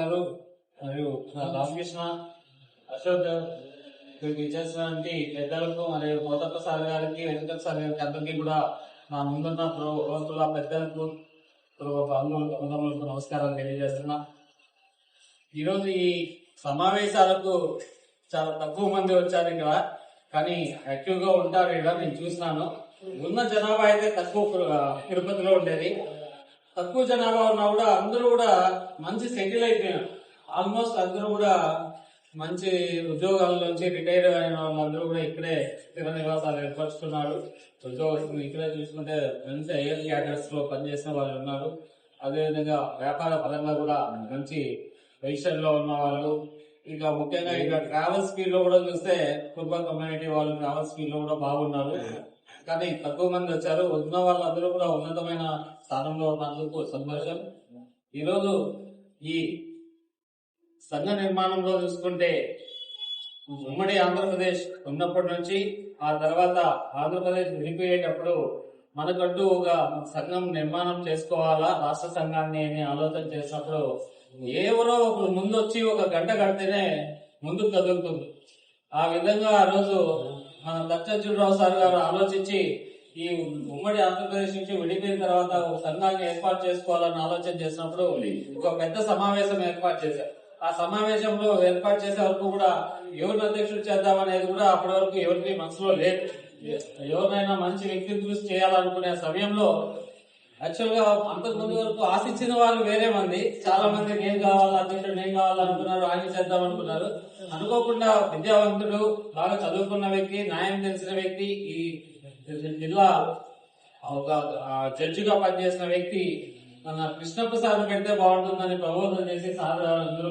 గారు మరియు రామకృష్ణ, అశోక్, ఇక్కడికి ఇచ్చేసినటువంటి పెద్దలకు మరియు కోతప్ప సార్ గారికి, వెంకట సార్ గారికి అందరికీ కూడా నా ముందున్న ప్రభుత్వ పెద్దలకు నమస్కారాలు తెలియజేస్తున్నా. ఈరోజు ఈ సమావేశాలకు చాలా తక్కువ మంది వచ్చారు ఇక్కడ, కానీ యాక్టివ్గా ఉంటారు ఇక్కడ. నేను చూసినాను. ఉన్న జనాభా అయితే తక్కువ తిరుపతిలో ఉండేది. తక్కువ జనాభా ఉన్నా కూడా అందరూ కూడా మంచి సెటిల్ అయిపోయినారు. ఆల్మోస్ట్ అందరూ కూడా మంచి ఉద్యోగాల నుంచి రిటైర్ అయిన వాళ్ళందరూ కూడా ఇక్కడే స్థిర నివాసాలు ఏర్పరుచుకున్నారు. ఉద్యోగస్తులు ఇక్కడే చూసుకుంటే మంచి ఐఎల్ క్యాడర్స్ లో పనిచేసిన వాళ్ళు ఉన్నారు. అదేవిధంగా వ్యాపార పరంగా కూడా మంచి పొజిషన్ లో ఉన్న వాళ్ళు, ఇక ముఖ్యంగా ఇక ట్రావెల్ స్పీడ్ లో కూడా చూస్తే కుర్బ కమ్యూనిటీ వాళ్ళు ట్రావెల్ స్పీడ్ లో కూడా బాగున్నారు. కానీ తక్కువ మంది వచ్చారు. ఉన్న వాళ్ళందరూ కూడా ఉన్నతమైన స్థానంలో ఉన్నందుకు సంతోషం. ఈరోజు ఈ సంఘ నిర్మాణంలో చూసుకుంటే ఉమ్మడి ఆంధ్రప్రదేశ్ ఉన్నప్పటి నుంచి ఆ తర్వాత ఆంధ్రప్రదేశ్ విడిపోయేటప్పుడు మనకంటూ ఒక సంఘం నిర్మాణం చేసుకోవాలా, రాష్ట్ర సంఘాన్ని అని ఆలోచన చేసినప్పుడు ఎవరో ఒకరు ముందు వచ్చి ఒక గంట కడితేనే ముందుకు కదులుతుంది. ఆ విధంగా ఆ రోజు మన దక్షిణరావు సార్ గారు ఆలోచించి ఈ ఉమ్మడి ఆంధ్రప్రదేశ్ నుంచి విడిపోయిన తర్వాత ఒక సంఘాన్ని ఏర్పాటు చేసుకోవాలని ఆలోచన చేసినప్పుడు ఒక పెద్ద సమావేశం ఏర్పాటు చేశారు. ఆ సమావేశంలో ఏర్పాటు చేసే వరకు కూడా ఎవరిని అధ్యక్షుడు చేద్దామనేది కూడా అప్పటి వరకు ఎవరికి మనసులో లేదు. ఎవరినైనా మంచి వ్యక్తిని చూసి చేయాలనుకునే సమయంలో యాక్చువల్ గా అంతకు ముందు వరకు ఆశించిన వాళ్ళు వేరే మంది, చాలా మంది నేను కావాలా అధ్యక్షుడు, నేను కావాలనుకున్నారు, ఆయన చేద్దాం అనుకున్నారు. అనుకోకుండా విద్యావంతుడు, బాగా చదువుకున్న వ్యక్తి, న్యాయం తెలిసిన వ్యక్తి, ఈ జిల్లా ఒక జడ్జిగా పనిచేసిన వ్యక్తి మన కృష్ణప్రసాద్ పెడితే బాగుంటుందని ప్రబోధన చేసి సార్ అందరూ